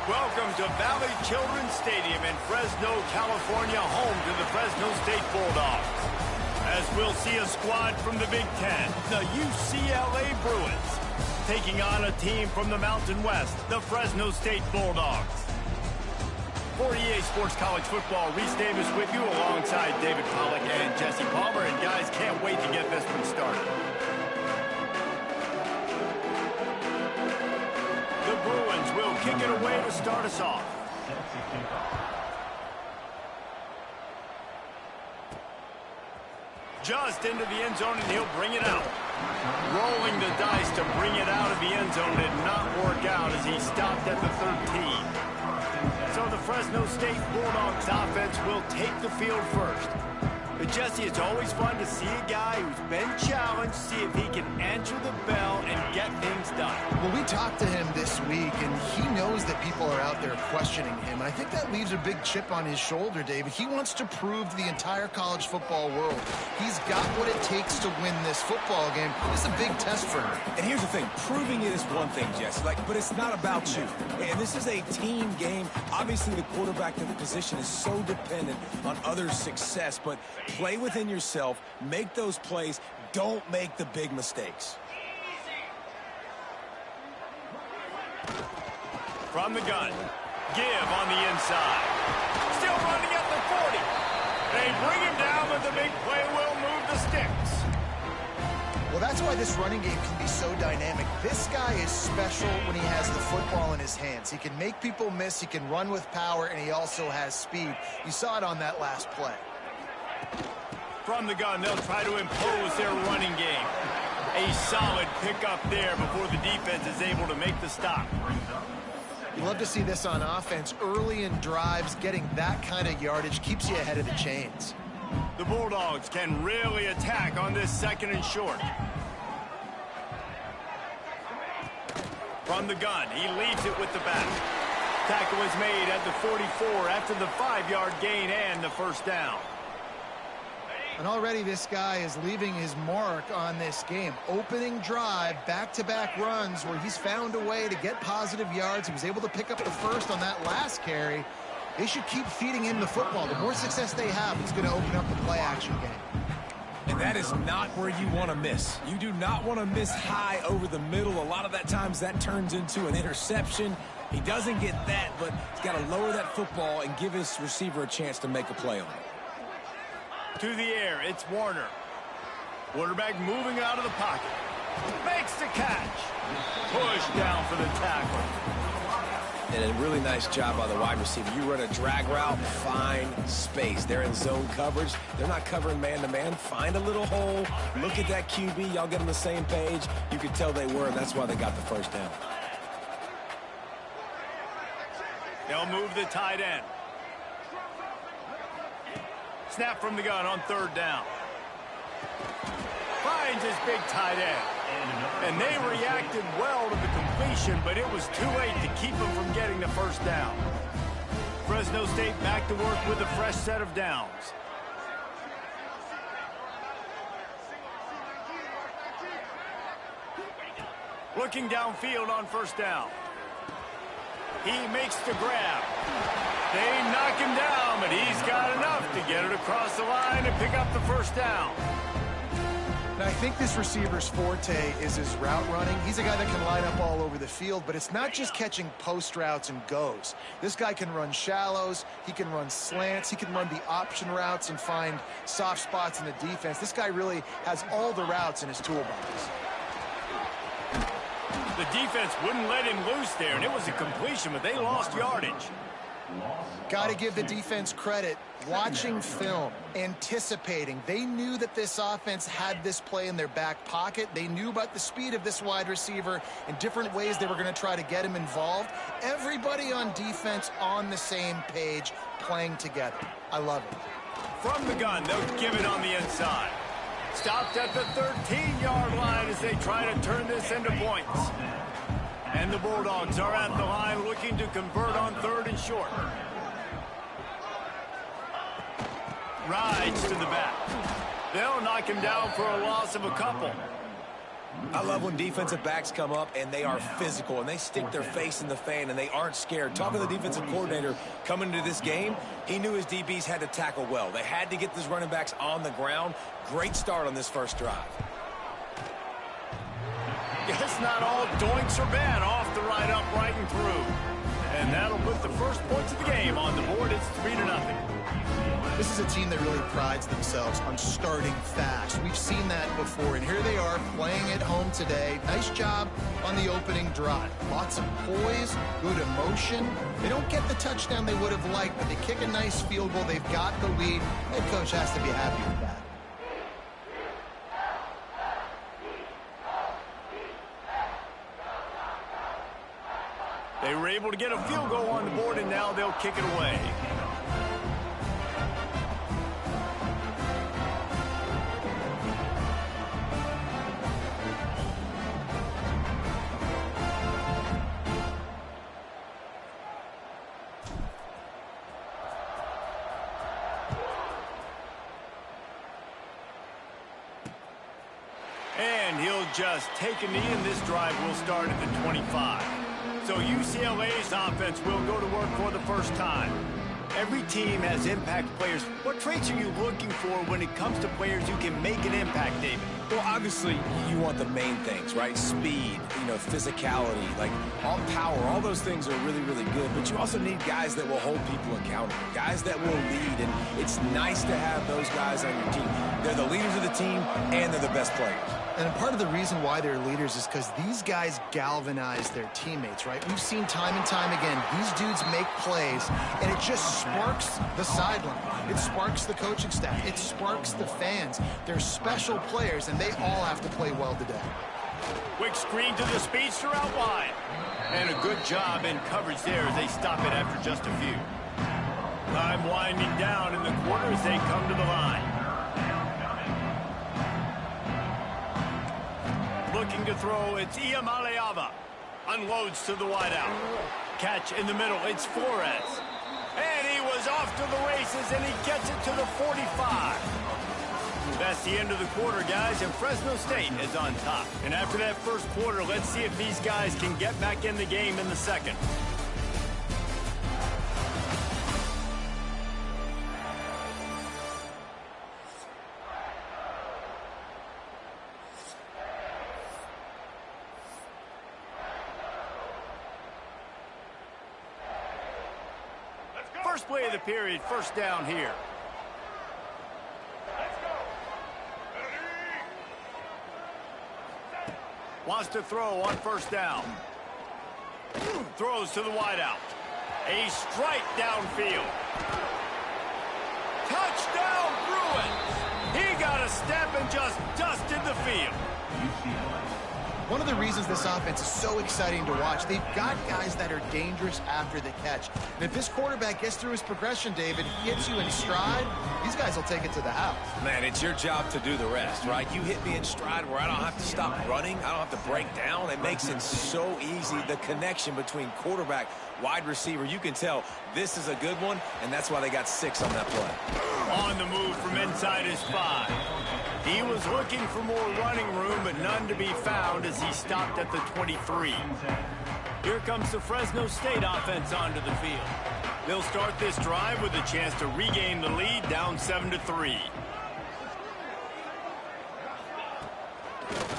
Welcome to Valley Children's Stadium in Fresno, California, home to the Fresno State Bulldogs. As we'll see a squad from the Big Ten, the UCLA Bruins, taking on a team from the Mountain West, the Fresno State Bulldogs. For EA Sports College Football, Reese Davis with you alongside David Pollack and Jesse Palmer. And guys, can't wait to get this one started. The Bruins will kick it away to start us off. Just into the end zone, and he'll bring it out. Rolling the dice to bring it out of the end zone did not work out as he stopped at the 13. So the Fresno State Bulldogs offense will take the field first. But Jesse, it's always fun to see a guy who's been challenged, see if he can answer the bell and get things done. Well, we talked to him this week, and he knows that people are out there questioning him. And I think that leaves a big chip on his shoulder, David. He wants to prove to the entire college football world he's got what it takes to win this football game. It's a big test for him. And here's the thing. Proving it is one thing, Jesse, but it's not about you. And this is a team game. Obviously, the quarterback in the position is so dependent on others' success, but play within yourself, make those plays, don't make the big mistakes. From the gun, give on the inside. Still running at the 40. They bring him down, but the big play will move the sticks. Well, that's why this running game can be so dynamic. This guy is special when he has the football in his hands. He can make people miss, he can run with power, and he also has speed. You saw it on that last play. From the gun, they'll try to impose their running game. A solid pickup there before the defense is able to make the stop. You love to see this on offense. Early in drives, getting that kind of yardage keeps you ahead of the chains. The Bulldogs can really attack on this second and short. From the gun, he leads it with the back. Tackle is made at the 44 after the 5-yard gain and the first down. And already this guy is leaving his mark on this game. Opening drive, back-to-back runs where he's found a way to get positive yards. He was able to pick up the first on that last carry. They should keep feeding him the football. The more success they have, it's going to open up the play-action game. And that is not where you want to miss. You do not want to miss high over the middle. A lot of that times that turns into an interception. He doesn't get that, but he's got to lower that football and give his receiver a chance to make a play on it. To the air, it's Warner. Quarterback moving out of the pocket. Makes the catch. Push down for the tackle. And a really nice job by the wide receiver. You run a drag route, find space. They're in zone coverage. They're not covering man-to-man. Find a little hole. Look at that QB. Y'all get on the same page. You could tell they were, and that's why they got the first down. They'll move the tight end. Snap from the gun on third down. Finds his big tight end. And they reacted well to the completion, but it was too late to keep them from getting the first down. Fresno State back to work with a fresh set of downs. Looking downfield on first down. He makes the grab. They knock him down, but he's got enough to get it across the line and pick up the first down. Now, I think this receiver's forte is his route running. He's a guy that can line up all over the field, but it's not just catching post routes and goes. This guy can run shallows, he can run slants, he can run the option routes and find soft spots in the defense. This guy really has all the routes in his toolbox. The defense wouldn't let him loose there, and it was a completion, but they lost yardage. Got to give the defense credit. Watching film, anticipating. They knew that this offense had this play in their back pocket. They knew about the speed of this wide receiver and different ways they were going to try to get him involved. Everybody on defense on the same page, playing together. I love it. From the gun, they'll give it on the inside. Stopped at the 13-yard line as they try to turn this into points. And the Bulldogs are at the line looking to convert on third and short. Rides to the back. They'll knock him down for a loss of a couple. I love when defensive backs come up and they are physical and they stick their face in the fan and they aren't scared. Talking to the defensive coordinator coming into this game, he knew his DBs had to tackle well. They had to get these running backs on the ground. Great start on this first drive. It's not all doinks or bad. Off the right, upright, and through. And that'll put the first points of the game on the board. It's 3-0. This is a team that really prides themselves on starting fast. We've seen that before, and here they are playing at home today. Nice job on the opening drive. Lots of poise, good emotion. They don't get the touchdown they would have liked, but they kick a nice field goal. They've got the lead. Head coach has to be happy with that. They were able to get a field goal on the board, and now they'll kick it away. And he'll just take a knee, and this drive will start at the 25. So UCLA's offense will go to work for the first time. Every team has impact players. What traits are you looking for when it comes to players who can make an impact, David? Well, obviously, you want the main things, right? Speed, physicality, like all power, all those things are really, really good. But you also need guys that will hold people accountable, guys that will lead. And it's nice to have those guys on your team. They're the leaders of the team, and they're the best players. And part of the reason why they're leaders is because these guys galvanize their teammates, right? We've seen time and time again, these dudes make plays, and it just sparks the sideline. It sparks the coaching staff. It sparks the fans. They're special players, and they all have to play well today. Quick screen to the speedster out wide. And a good job in coverage there as they stop it after just a few. Time winding down in the quarter as they come to the line. Looking to throw, it's Iamaleava. Unloads to the wideout. Catch in the middle, it's Flores. And he was off to the races, and he gets it to the 45. That's the end of the quarter, guys, and Fresno State is on top. And after that first quarter, let's see if these guys can get back in the game in the second. First play of the period, first down here. Wants to throw on first down. Throws to the wideout. A strike downfield. Touchdown, Bruins! He got a step and just dusted the field. One of the reasons this offense is so exciting to watch, they've got guys that are dangerous after the catch. And if this quarterback gets through his progression, David, hits you in stride, these guys will take it to the house. Man, it's your job to do the rest, right? You hit me in stride where I don't have to stop running. I don't have to break down. It makes it so easy. The connection between quarterback, wide receiver, you can tell this is a good one, and that's why they got 6 on that play. On the move from inside his 5. He was looking for more running room, but none to be found as he stopped at the 23. Here comes the Fresno State offense onto the field. They'll start this drive with a chance to regain the lead, down 7-3.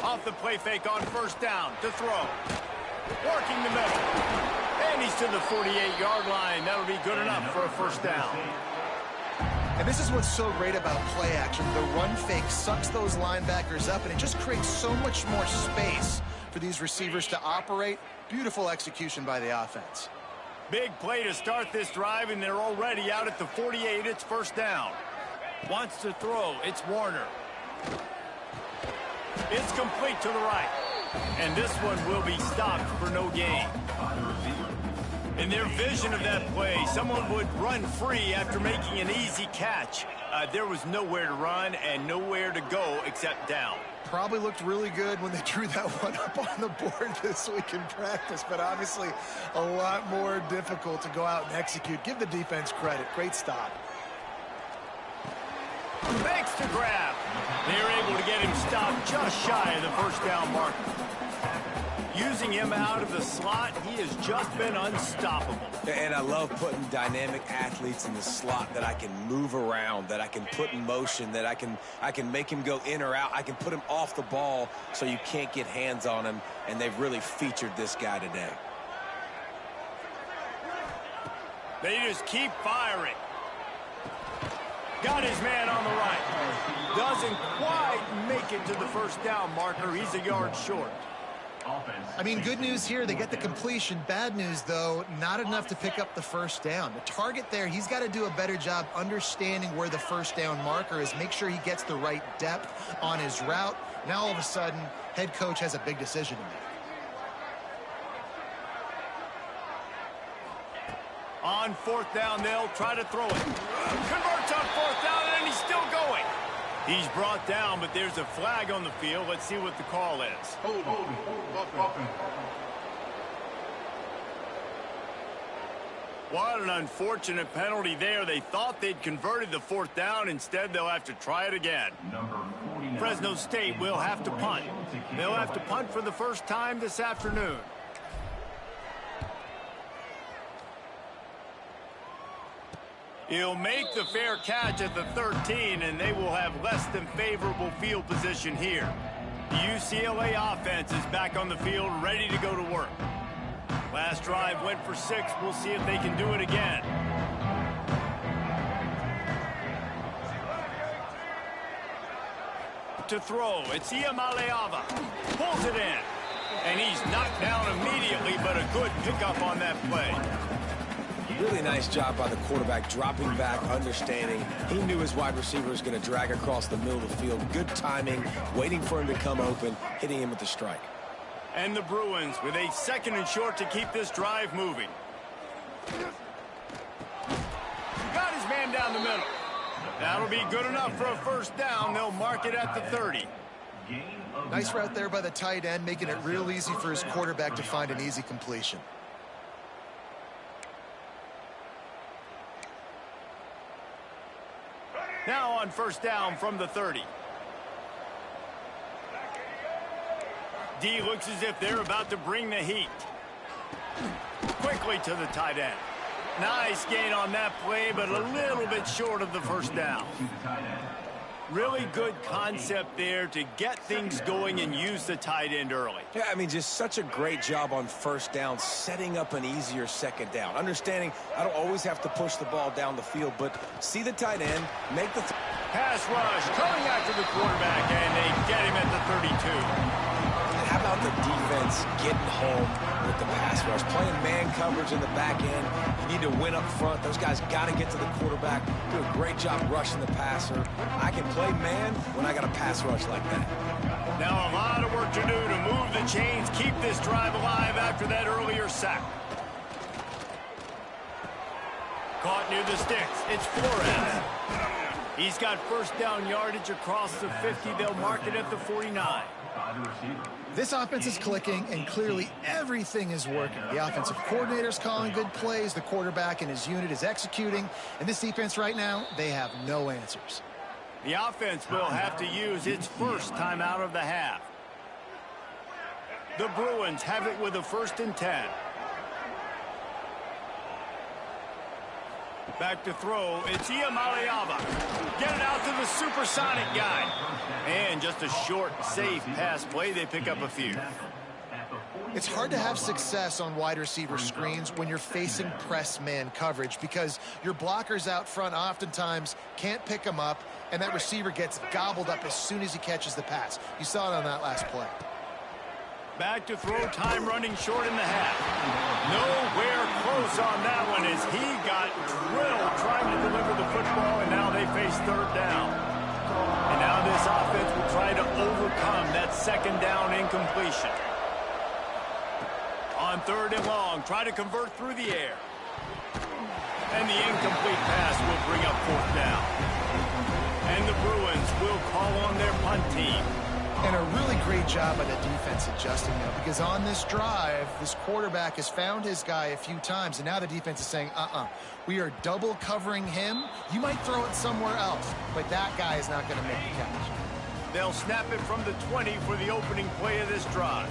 Off the play fake on first down to throw. Working the middle. And he's to the 48-yard line. That'll be good enough for a first down. And this is what's so great about play action. The run fake sucks those linebackers up, and it just creates so much more space for these receivers to operate. Beautiful execution by the offense. Big play to start this drive, and they're already out at the 48. It's first down. Wants to throw. It's Warner. It's complete to the right. And this one will be stopped for no gain. In their vision of that play, someone would run free after making an easy catch. There was nowhere to run and nowhere to go except down. Probably looked really good when they drew that one up on the board this week in practice, but obviously a lot more difficult to go out and execute. Give the defense credit. Great stop. Thanks to grab. They're able to get get him stopped just shy of the first down marker. Using him out of the slot, he has just been unstoppable. And I love putting dynamic athletes in the slot that I can move around, that I can put in motion, that I can make him go in or out. I can put him off the ball so you can't get hands on him, and they've really featured this guy today. They just keep firing. Got his man on the right. Doesn't quite make it to the first down marker. He's a yard short. I mean, good news here, they get the completion. Bad news, though, not enough to pick up the first down. The target there, he's got to do a better job understanding where the first down marker is, make sure he gets the right depth on his route. Now, all of a sudden, head coach has a big decision to make. On fourth down, they'll try to throw it. Converts on fourth down, and he's still going. He's brought down, but there's a flag on the field. Let's see what the call is. What an unfortunate penalty there. They thought they'd converted the fourth down. Instead, they'll have to try it again. Fresno State will have to punt. They'll have to punt for the first time this afternoon. He'll make the fair catch at the 13, and they will have less than favorable field position here. The UCLA offense is back on the field, ready to go to work. Last drive went for 6. We'll see if they can do it again. To throw, it's Iamaleava. Pulls it in. And he's knocked down immediately, but a good pickup on that play. Really nice job by the quarterback, dropping back, understanding. He knew his wide receiver was going to drag across the middle of the field. Good timing, waiting for him to come open, hitting him with the strike. And the Bruins with a 2nd and short to keep this drive moving. Got his man down the middle. That'll be good enough for a first down. They'll mark it at the 30. Nice route there by the tight end, making it real easy for his quarterback to find an easy completion. Now on first down from the 30. D looks as if they're about to bring the heat. Quickly to the tight end. Nice gain on that play, but a little bit short of the first down. Really good concept there to get things going and use the tight end early. Yeah, I mean, just such a great job on first down, setting up an easier second down. Understanding I don't always have to push the ball down the field, but see the tight end, make the pass rush coming after the quarterback, and they get him at the 32. How about the defense getting home with the pass rush? Playing man coverage in the back end. You need to win up front. Those guys got to get to the quarterback. Do a great job rushing the passer. I can play man when I got a pass rush like that. Now a lot of work to do to move the chains, keep this drive alive after that earlier sack. Caught near the sticks. It's Flores. He's got first down yardage across the 50. They'll mark it at the 49. This offense is clicking, and clearly everything is working. The offensive coordinator's calling good plays, the quarterback and his unit is executing, and this defense right now, they have no answers. The offense will have to use its first time out of the half. The Bruins have it with a 1st and 10. Back to throw, it's Iamaleava. Get it out to the supersonic guy. And just a short, safe pass play. They pick up a few. It's hard to have success on wide receiver screens when you're facing press man coverage because your blockers out front oftentimes can't pick them up, and that receiver gets gobbled up as soon as he catches the pass. You saw it on that last play. Back to throw, time running short in the half. Nowhere close on that one as he got drilled trying to deliver the football, and now they face 3rd down. And now this offense will try to overcome that 2nd down incompletion. On 3rd and long, try to convert through the air. And the incomplete pass will bring up 4th down. And the Bruins will call on their punt team. And a really great job by the defense adjusting now, because on this drive, this quarterback has found his guy a few times, and now the defense is saying, we are double covering him. You might throw it somewhere else, but that guy is not going to make the catch. They'll snap it from the 20 for the opening play of this drive.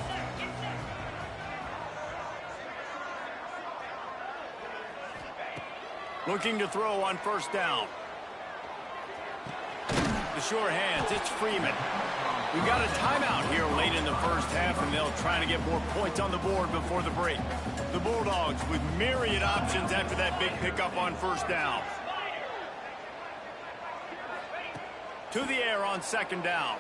Looking to throw on first down. The sure hands, it's Freeman. We've got a timeout here late in the first half, and they'll try to get more points on the board before the break. The Bulldogs with myriad options after that big pickup on first down. To the air on second down.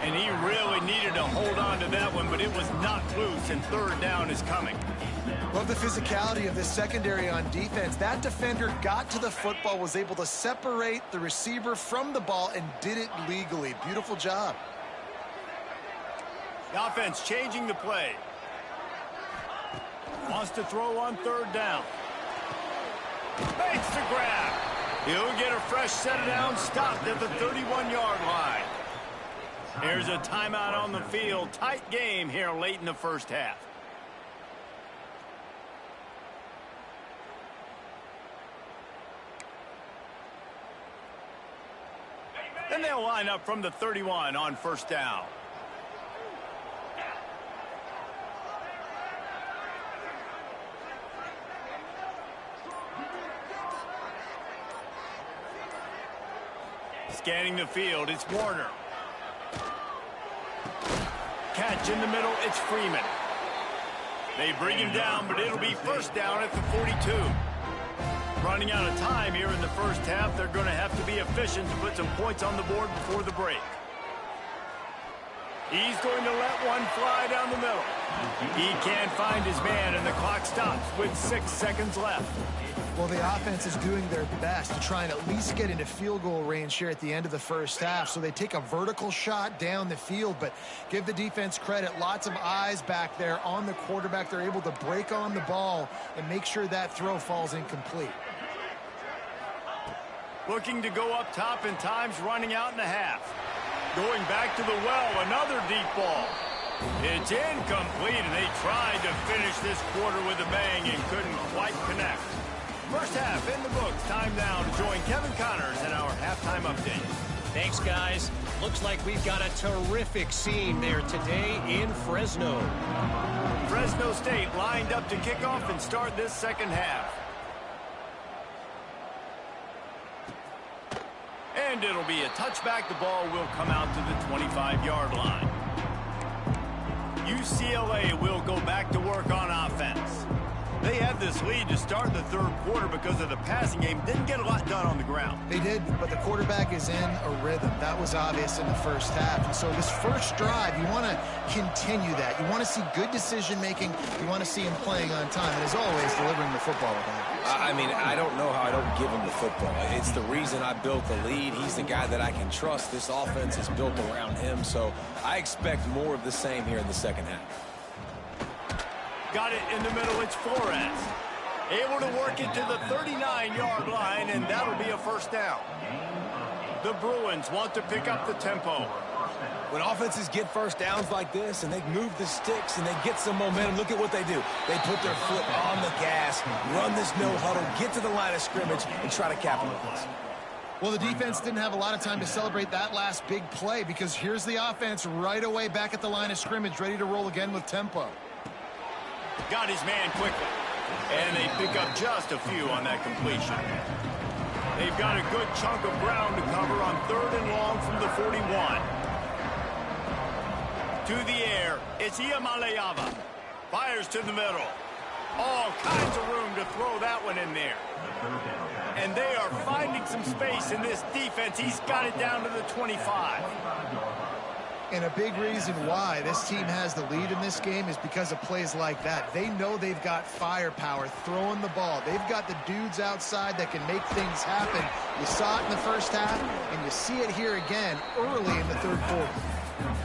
And he really needed to hold on to that one, but it was knocked loose, and third down is coming. Love the physicality of this secondary on defense. That defender got to the football, was able to separate the receiver from the ball, and did it legally. Beautiful job. The offense changing the play. Wants to throw on third down. Makes the grab. He'll get a fresh set down, stopped at the 31-yard line. Here's a timeout on the field. Tight game here late in the first half. Then they'll line up from the 31 on first down. Scanning the field, it's Warner. Catch in the middle, it's Freeman. They bring him down, but it'll be first down at the 42. Running out of time here in the first half. They're going to have to be efficient to put some points on the board before the break. He's going to let one fly down the middle. He can't find his man, and the clock stops with 6 seconds left. Well, the offense is doing their best to try and at least get into field goal range here at the end of the first half. So they take a vertical shot down the field, but give the defense credit. Lots of eyes back there on the quarterback. They're able to break on the ball and make sure that throw falls incomplete. Looking to go up top, and time's running out in the half. Going back to the well, another deep ball. It's incomplete, and they tried to finish this quarter with a bang and couldn't quite connect. First half in the books. Time now to join Kevin Connors in our halftime update. Thanks, guys. Looks like we've got a terrific scene there today in Fresno. Fresno State lined up to kick off and start this second half. And it'll be a touchback. The ball will come out to the 25-yard line. UCLA will go back to work on offense. They had this lead to start the third quarter because of the passing game. Didn't get a lot done on the ground. They did, but the quarterback is in a rhythm. That was obvious in the first half. And so this first drive, you want to continue that. You want to see good decision-making. You want to see him playing on time. And as always, delivering the football. I mean, I don't know how I don't give him the football. It's the reason I built the lead. He's the guy that I can trust. This offense is built around him. So I expect more of the same here in the second half. Got it in the middle, it's Flores. Able to work it to the 39-yard line, and that'll be a first down. The Bruins want to pick up the tempo. When offenses get first downs like this and they move the sticks and they get some momentum, look at what they do. They put their foot on the gas, run this no huddle, get to the line of scrimmage, and try to capitalize. Well, the defense didn't have a lot of time to celebrate that last big play because here's the offense right away back at the line of scrimmage, ready to roll again with tempo. Got his man quickly. And they pick up just a few on that completion. They've got a good chunk of ground to cover on third and long from the 41. To the air, it's Iamaleava. Fires to the middle. All kinds of room to throw that one in there. And they are finding some space in this defense. He's got it down to the 25. And a big reason why this team has the lead in this game is because of plays like that. They know they've got firepower throwing the ball. They've got the dudes outside that can make things happen. You saw it in the first half, and you see it here again early in the third quarter.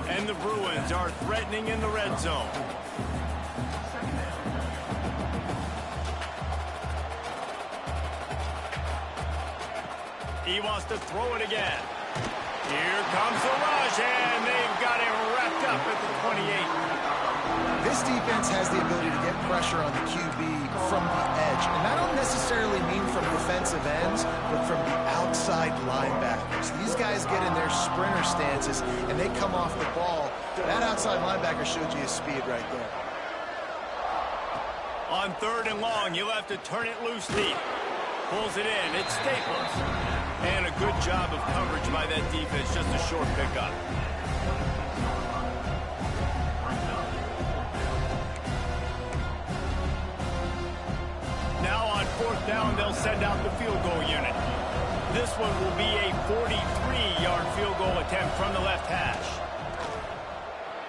And the Bruins are threatening in the red zone. He wants to throw it again. Here comes the rush, and they've got him wrapped up at the This defense has the ability to get pressure on the QB from the edge. And that don't necessarily mean from defensive ends, but from the outside linebackers. These guys get in their sprinter stances, and they come off the ball. That outside linebacker showed you his speed right there. On 3rd and long, you'll have to turn it loose deep. Pulls it in. It's Staples. And a good job of coverage by that defense. Just a short pickup. Now on 4th down, they'll send out the field goal unit. This one will be a 43-yard field goal attempt from the left hash.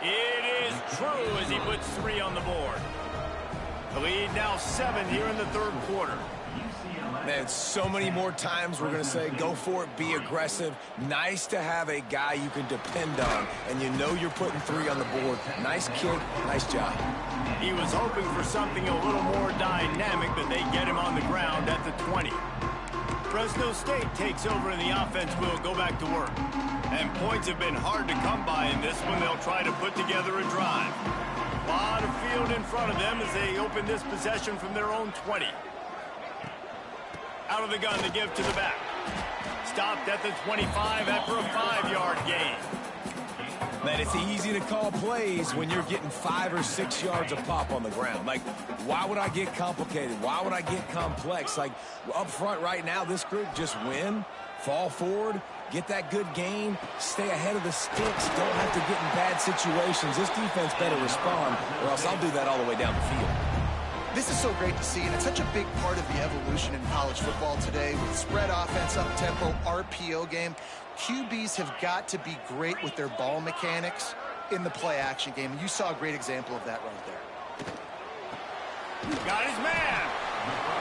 It is true as he puts 3 on the board. The lead now 7 here in the 3rd quarter. Man, so many more times we're going to say, go for it, be aggressive. Nice to have a guy you can depend on, and you know you're putting 3 on the board. Nice kick, nice job. He was hoping for something a little more dynamic, but they get him on the ground at the 20. Fresno State takes over and the offense will go back to work. And points have been hard to come by in this one. They'll try to put together a drive. A lot of field in front of them as they open this possession from their own 20. Out of the gun to give to the back. Stopped at the 25 after a 5-yard gain. Man, it's easy to call plays when you're getting 5 or 6 yards a pop on the ground. Like, why would I get complicated? Why would I get complex? Like, up front right now, this group just win, fall forward, get that good gain, stay ahead of the sticks, don't have to get in bad situations. This defense better respond, or else I'll do that all the way down the field. This is so great to see, and it's such a big part of the evolution in college football today with spread offense, up-tempo, RPO game. QBs have got to be great with their ball mechanics in the play-action game, and you saw a great example of that right there. Got his man.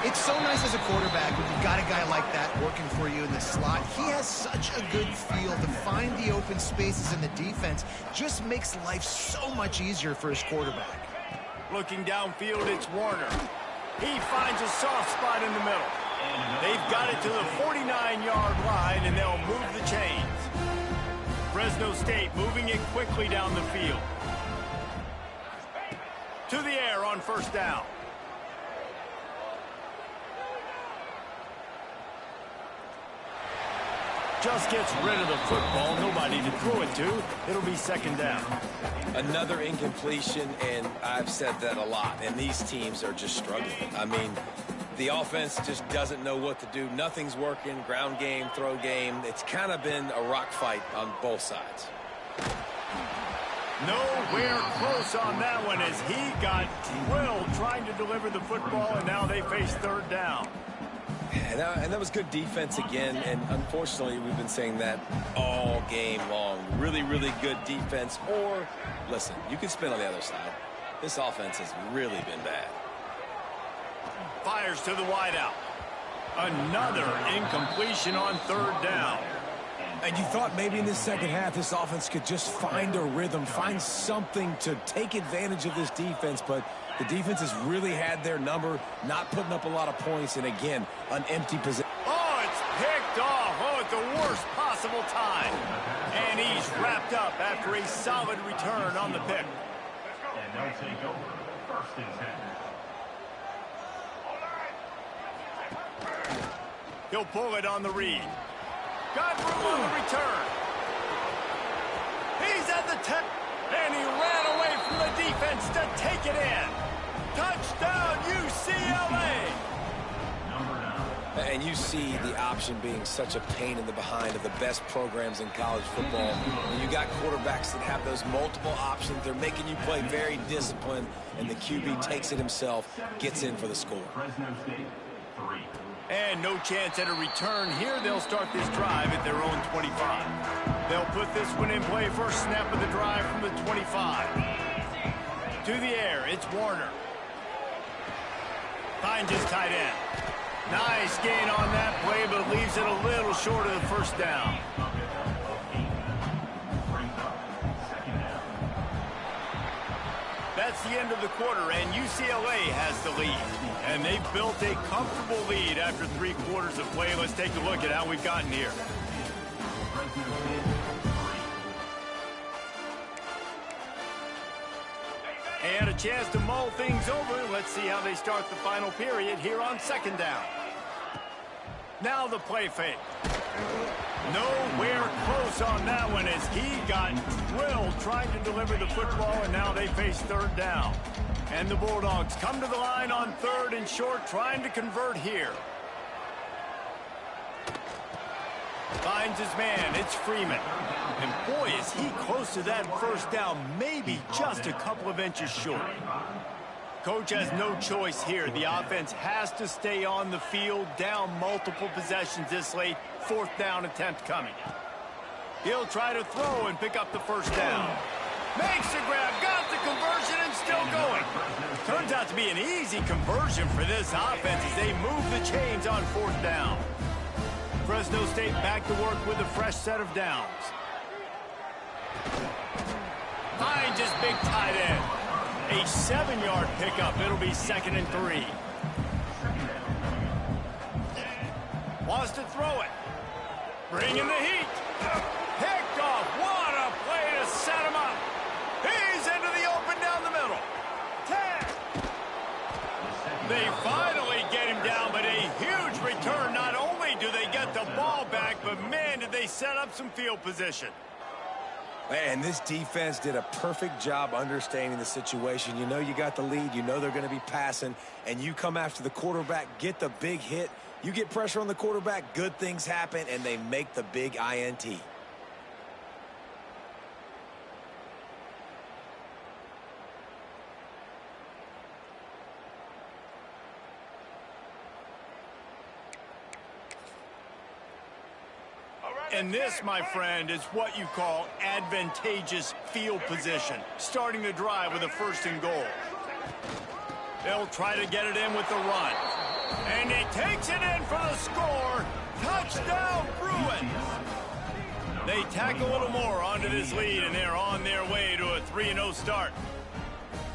It's so nice as a quarterback when you've got a guy like that working for you in the slot. He has such a good feel to find the open spaces in the defense. Just makes life so much easier for his quarterback. Looking downfield, it's Warner. He finds a soft spot in the middle. They've got it to the 49-yard line, and they'll move the chains. Fresno State moving it quickly down the field. To the air on 1st down. Just gets rid of the football. Nobody to throw it to. It'll be 2nd down. Another incompletion, and I've said that a lot, and these teams are just struggling. I mean, the offense just doesn't know what to do. Nothing's working. Ground game, throw game. It's kind of been a rock fight on both sides. Nowhere close on that one as he got drilled trying to deliver the football, and now they face 3rd down. And that was good defense again, and unfortunately we've been saying that all game long. Really, really good defense. Or, listen, you can spin on the other side. This offense has really been bad. Fires to the wideout. Another incompletion on 3rd down. And you thought maybe in this second half this offense could just find a rhythm, find something to take advantage of this defense, but the defense has really had their number, not putting up a lot of points, and again, an empty possession. Oh, it's picked off. Oh, at the worst possible time. And he's wrapped up after a solid return on the pick. And they'll take over 1st and 10. He'll pull it on the read. Got room on the return. He's at the 10. And he ran away from the defense to take it in. Touchdown, UCLA. And you see the option being such a pain in the behind of the best programs in college football. When you got quarterbacks that have those multiple options, they're making you play very disciplined, and the QB takes it himself, gets in for the score. Fresno State, 3. And no chance at a return here. They'll start this drive at their own 25. They'll put this one in play. First snap of the drive from the 25. To the air, it's Warner. Finds his tight end. Nice gain on that play, but leaves it a little short of the 1st down. That's the end of the quarter, and UCLA has the lead. And they've built a comfortable lead after 3 quarters of play. Let's take a look at how we've gotten here. And a chance to mull things over. Let's see how they start the final period here on second down. Now the play fake. Nowhere close on that one as he got drilled trying to deliver the football, and now they face third down. And the Bulldogs come to the line on third and short, trying to convert here. Finds his man. It's Freeman. And boy, is he close to that first down, maybe just a couple of inches short. Coach has no choice here. The offense has to stay on the field, down multiple possessions this late. Fourth down attempt coming. He'll try to throw and pick up the first down. Makes the grab, got the conversion, and still going. Turns out to be an easy conversion for this offense as they move the chains on fourth down. Fresno State back to work with a fresh set of downs. Finds his big tight end. A 7-yard pickup. It'll be 2nd and 3. Wants to throw it. Bringing the heat. Picked off. What a play to set him up. He's into the open down the middle. 10. They finally get him down, but a huge return. Not only do they get the ball back, but man, did they set up some field position. And this defense did a perfect job understanding the situation. You know you got the lead. You know they're going to be passing. And you come after the quarterback, get the big hit. You get pressure on the quarterback, good things happen, and they make the big INT. And this, my friend, is what you call advantageous field position. Starting the drive with a 1st and goal. They'll try to get it in with the run. And he takes it in for the score. Touchdown, Bruins. They tack a little more onto this lead, and they're on their way to a 3-0 start.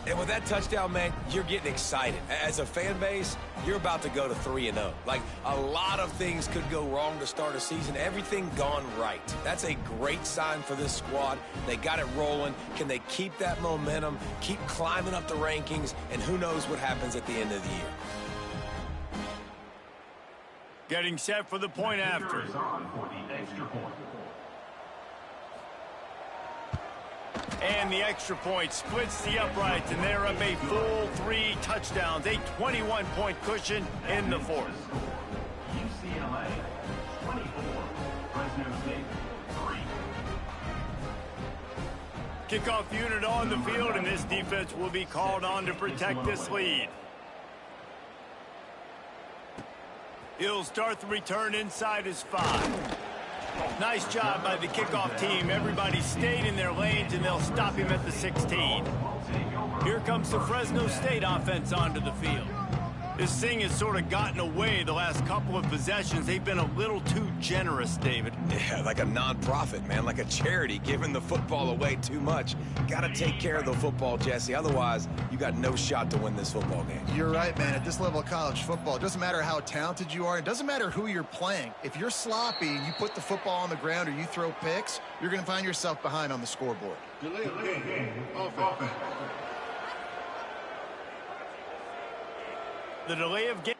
And with that touchdown, man, you're getting excited. As a fan base, you're about to go to 3-0. Like, a lot of things could go wrong to start a season. Everything gone right. That's a great sign for this squad. They got it rolling. Can they keep that momentum, keep climbing up the rankings, and who knows what happens at the end of the year. Getting set for the point after. And the extra point splits the uprights, and they're up a full 3 touchdowns, a 21-point cushion in the 4th. UCLA 24, Fresno State 3. Kickoff unit on the field, and this defense will be called on to protect this lead. He'll start the return inside his 5. Nice job by the kickoff team. Everybody stayed in their lanes, and they'll stop him at the 16. Here comes the Fresno State offense onto the field. This thing has sort of gotten away the last couple of possessions. They've been a little too generous, David. Yeah, like a non-profit, man, like a charity, giving the football away too much. Got to take care of the football, Jesse. Otherwise, you got no shot to win this football game. You're right, man. At this level of college football, it doesn't matter how talented you are. It doesn't matter who you're playing. If you're sloppy and you put the football on the ground or you throw picks, you're going to find yourself behind on the scoreboard. Delay of game. Offense. The delay of game.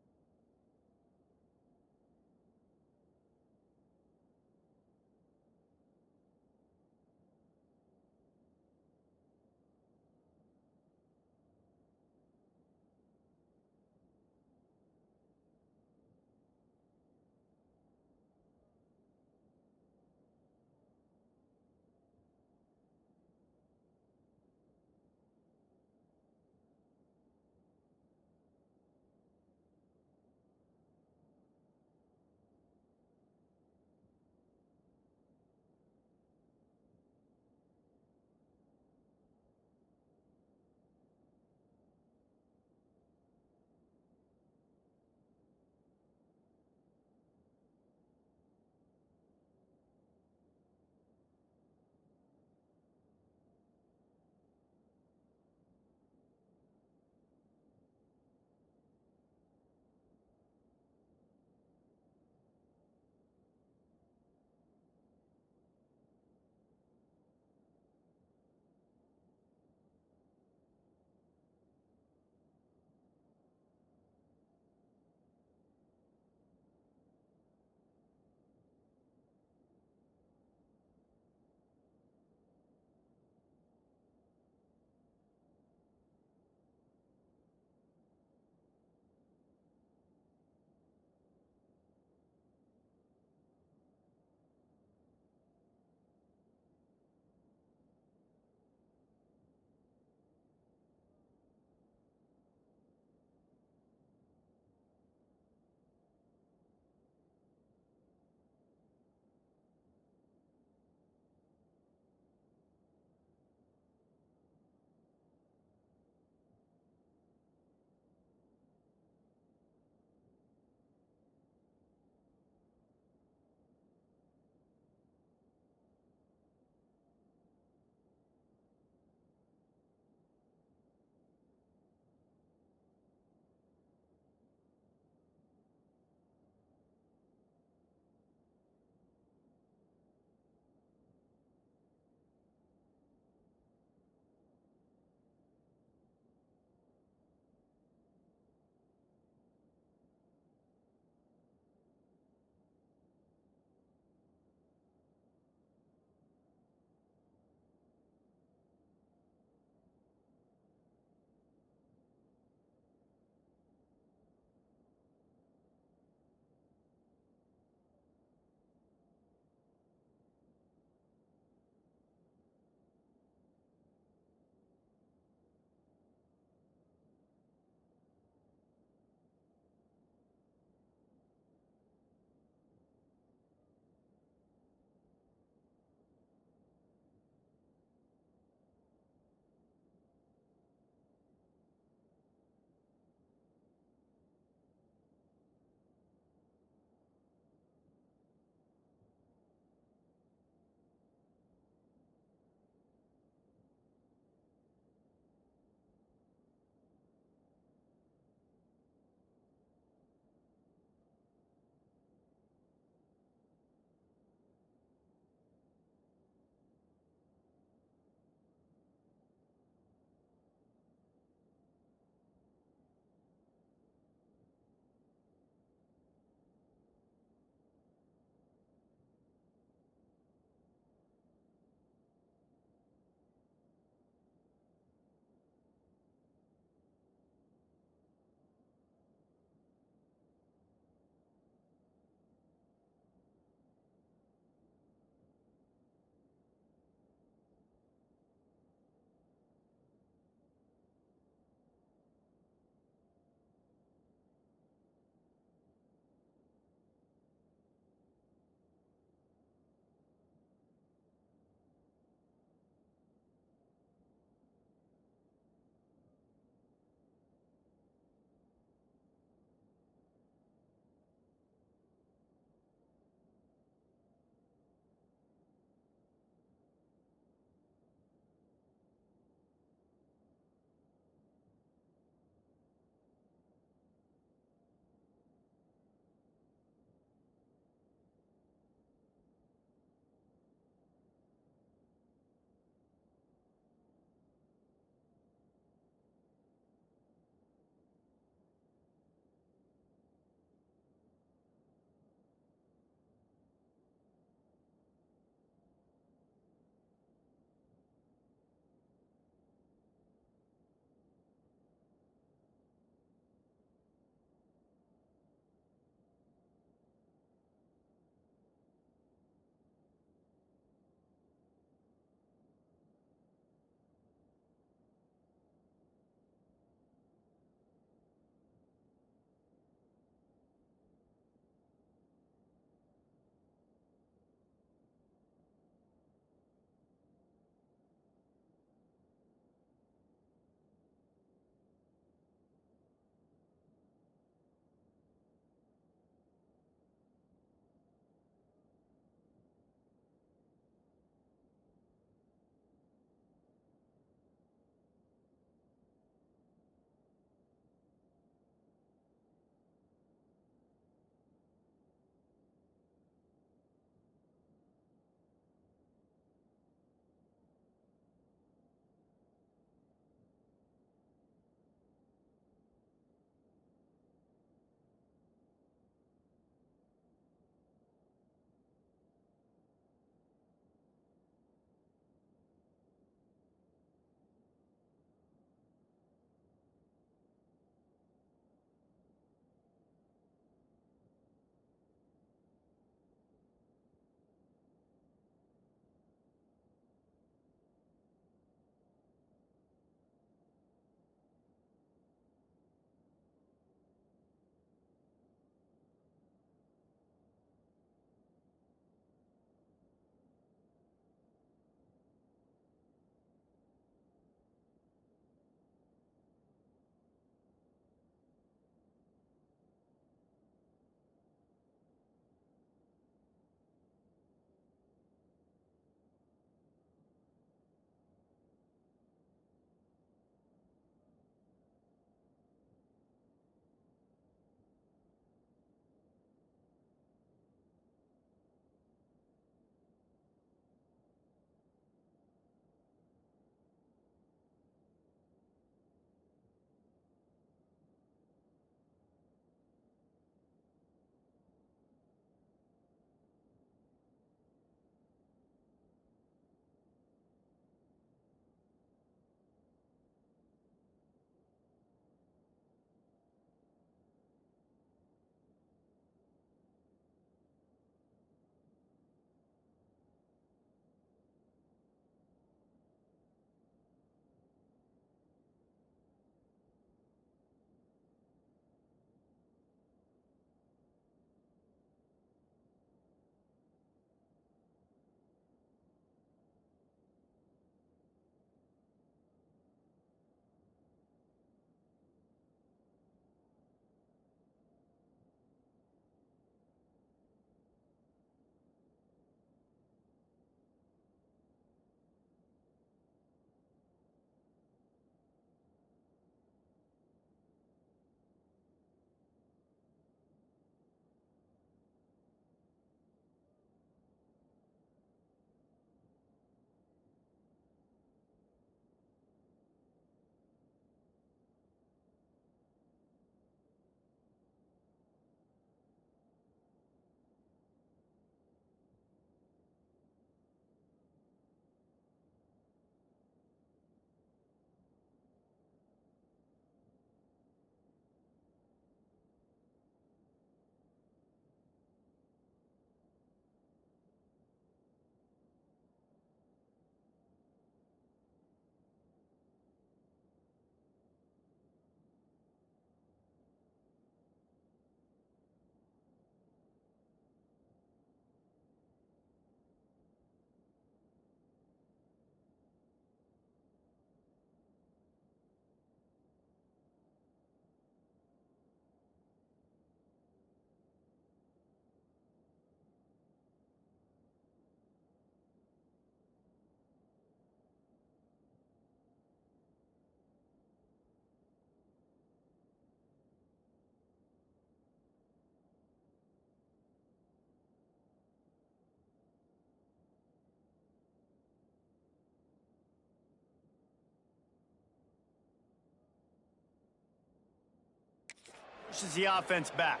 Pushes the offense back.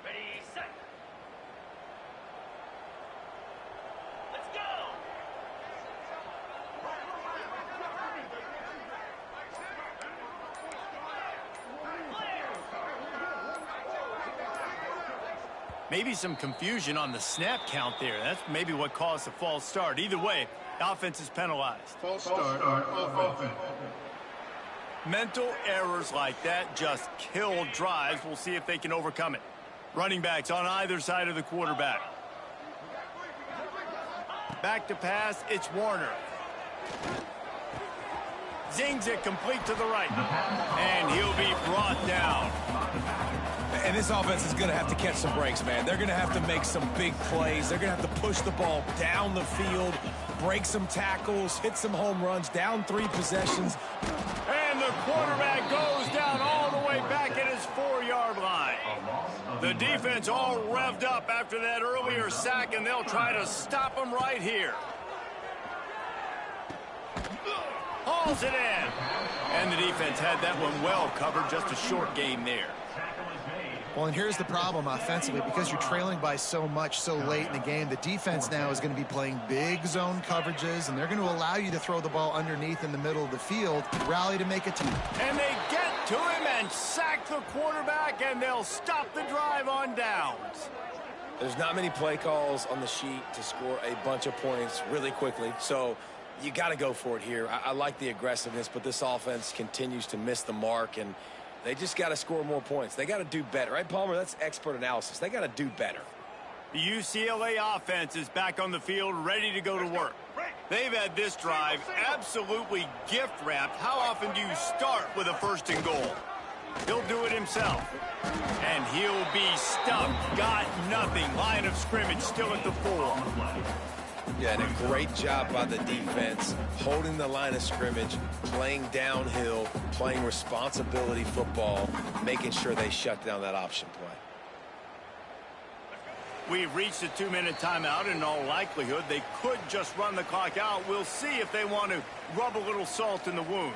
Ready, set. Let's go. Maybe some confusion on the snap count there. That's maybe what caused the false start. Either way, the offense is penalized. False start offense. Mental errors like that just kill drives. We'll see if they can overcome it. Running backs on either side of the quarterback. Back to pass, it's Warner. Zings it complete to the right. And he'll be brought down. And this offense is going to have to catch some breaks, man. They're going to have to make some big plays. They're going to have to push the ball down the field, break some tackles, hit some home runs, down 3 possessions. And the quarterback goes down all the way back at his 4-yard line. The defense all revved up after that earlier sack, and they'll try to stop him right here. Hauls it in. And the defense had that one well covered, just a short game there. Well, and here's the problem offensively. Because you're trailing by so much so late in the game, the defense now is going to be playing big zone coverages, and they're going to allow you to throw the ball underneath in the middle of the field, rally to make a team. And they get to him and sack the quarterback, and they'll stop the drive on downs. There's not many play calls on the sheet to score a bunch of points really quickly, so you got to go for it here. I like the aggressiveness, but this offense continues to miss the mark, and they just got to score more points. They got to do better. Right, Palmer? That's expert analysis. They got to do better. The UCLA offense is back on the field, ready to go to work. They've had this drive absolutely gift-wrapped. How often do you start with a 1st and goal? He'll do it himself. And he'll be stumped. Got nothing. Line of scrimmage still at the 4. Yeah, and a great job by the defense, holding the line of scrimmage, playing downhill, playing responsibility football, making sure they shut down that option play. We've reached a 2-minute timeout. In all likelihood, they could just run the clock out. We'll see if they want to rub a little salt in the wound.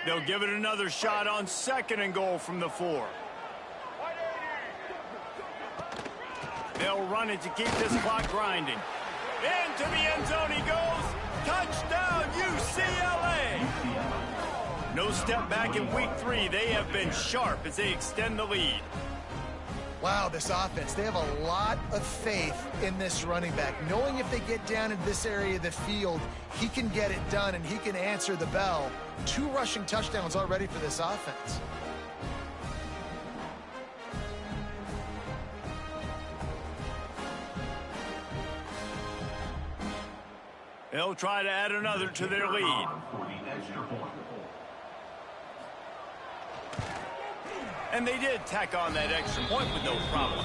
They'll give it another shot on 2nd and goal from the 4. They'll run it to keep this clock grinding. Into the end zone he goes. Touchdown, UCLA! No step back in week 3. They have been sharp as they extend the lead. Wow, this offense, they have a lot of faith in this running back, knowing if they get down into this area of the field, he can get it done and he can answer the bell. 2 rushing touchdowns already for this offense. They'll try to add another to their lead. And they did tack on that extra point with no problem.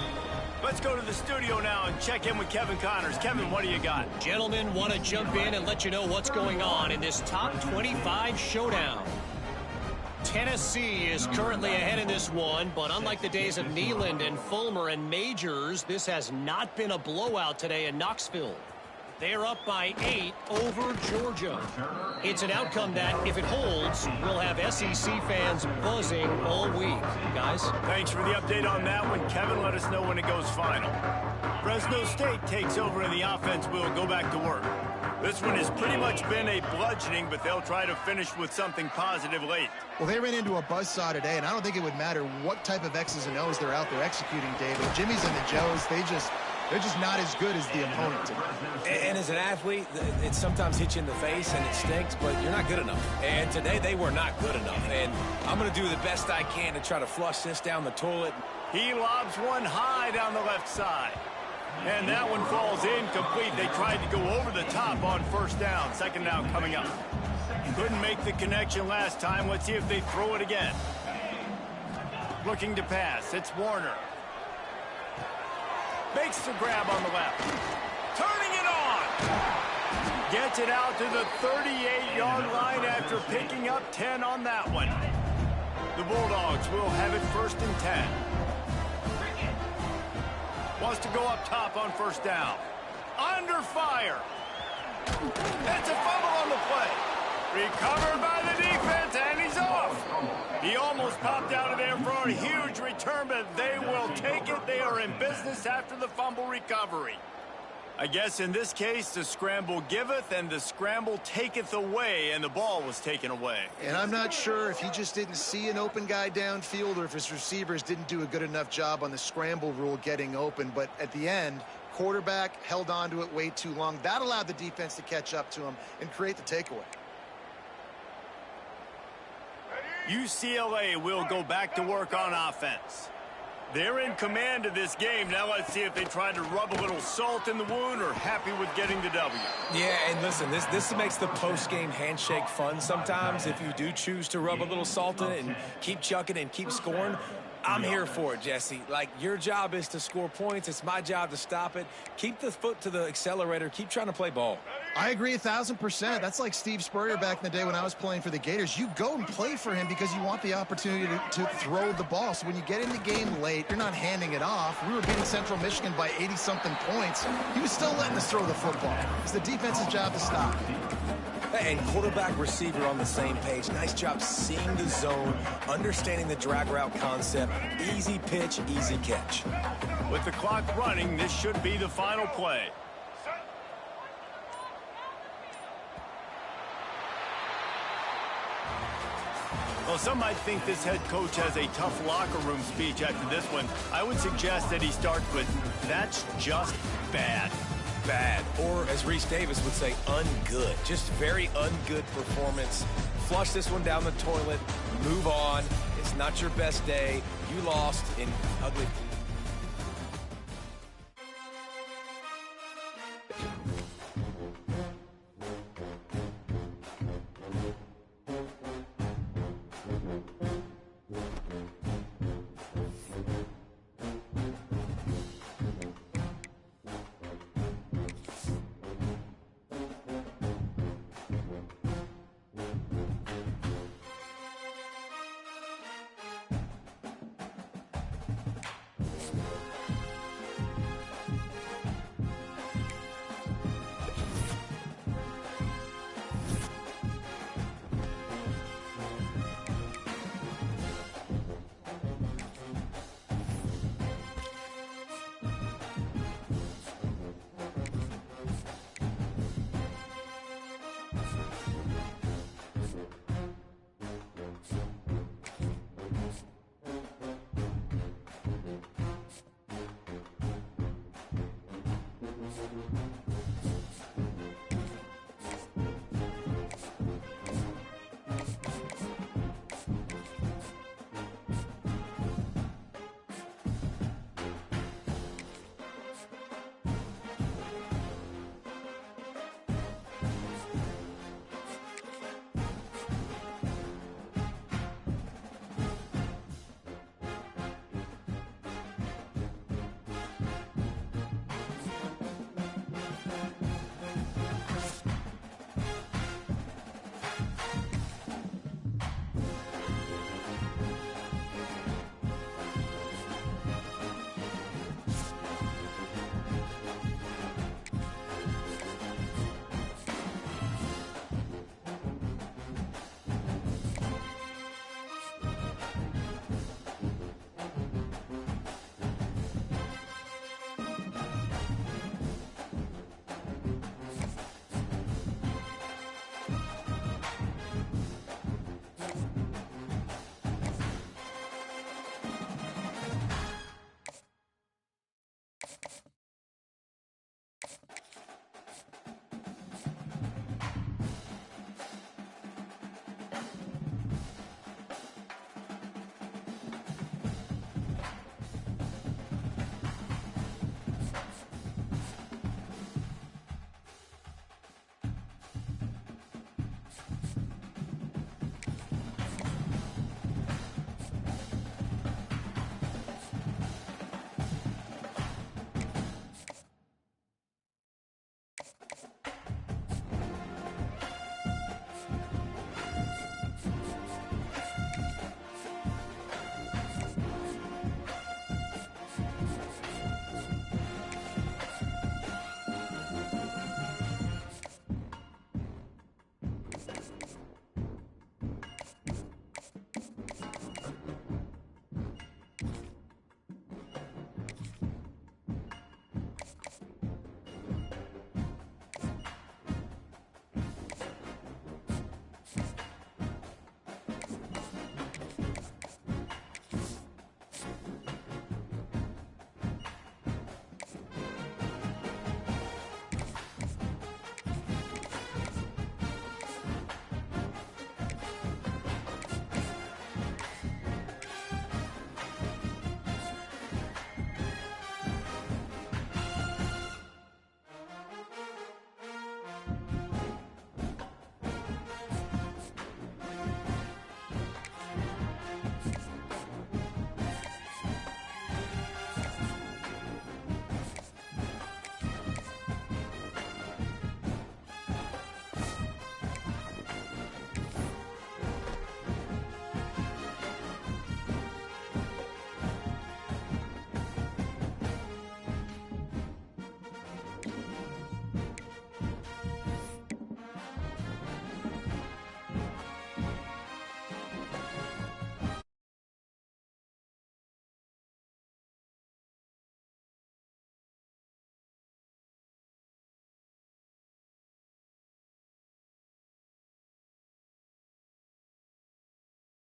Let's go to the studio now and check in with Kevin Connors. Kevin, what do you got? Gentlemen, want to jump in and let you know what's going on in this top 25 showdown. Tennessee is currently ahead in this one, but unlike the days of Neyland and Fulmer and Majors, this has not been a blowout today in Knoxville. They're up by 8 over Georgia. It's an outcome that, if it holds, will have SEC fans buzzing all week. Guys? Thanks for the update on that one. Kevin, let us know when it goes final. Fresno State takes over and the offense will go back to work. This one has pretty much been a bludgeoning, but they'll try to finish with something positive late. Well, they ran into a buzzsaw today, and I don't think it would matter what type of X's and O's they're out there executing, David. Jimmy's and the Joes, they're just not as good as the opponent today. And as an athlete, it sometimes hits you in the face and it stinks, but you're not good enough. And today they were not good enough. And I'm going to do the best I can to try to flush this down the toilet. He lobs one high down the left side. And that one falls incomplete. They tried to go over the top on 1st down. 2nd down coming up. Couldn't make the connection last time. Let's see if they throw it again. Looking to pass. It's Warner. Makes the grab on the left. Turning it on. Gets it out to the 38-yard line after picking up 10 on that one. The Bulldogs will have it 1st and 10. Wants to go up top on first down. Under fire. It's a fumble on the play. Recovered by the defense, and he's off. He almost popped out of there for a huge return, but they will take it. They are in business after the fumble recovery. I guess in this case, the scramble giveth and the scramble taketh away, and the ball was taken away. And I'm not sure if he just didn't see an open guy downfield or if his receivers didn't do a good enough job on the scramble rule getting open. But at the end, quarterback held on to it way too long. That allowed the defense to catch up to him and create the takeaway. UCLA will go back to work on offense. They're in command of this game. Now let's see if they try to rub a little salt in the wound or happy with getting the W. Yeah, and listen, this makes the post-game handshake fun sometimes. If you do choose to rub a little salt in it and keep chucking and keep scoring, I'm here for it, Jesse. Like, your job is to score points. It's my job to stop it. Keep the foot to the accelerator. Keep trying to play ball. I agree 1,000%. That's like Steve Spurrier back in the day when I was playing for the Gators. You go and play for him because you want the opportunity to throw the ball. So when you get in the game late, you're not handing it off. We were beating Central Michigan by 80-something points. He was still letting us throw the football. It's the defense's job to stop. And quarterback receiver on the same page. Nice job seeing the zone, understanding the drag route concept. Easy pitch, easy catch. With the clock running, this should be the final play. Well, some might think this head coach has a tough locker room speech after this one. I would suggest that he starts with, "That's just bad." Bad, or as Reese Davis would say, ungood. Just very ungood performance. Flush this one down the toilet, move on. It's not your best day. You lost in ugly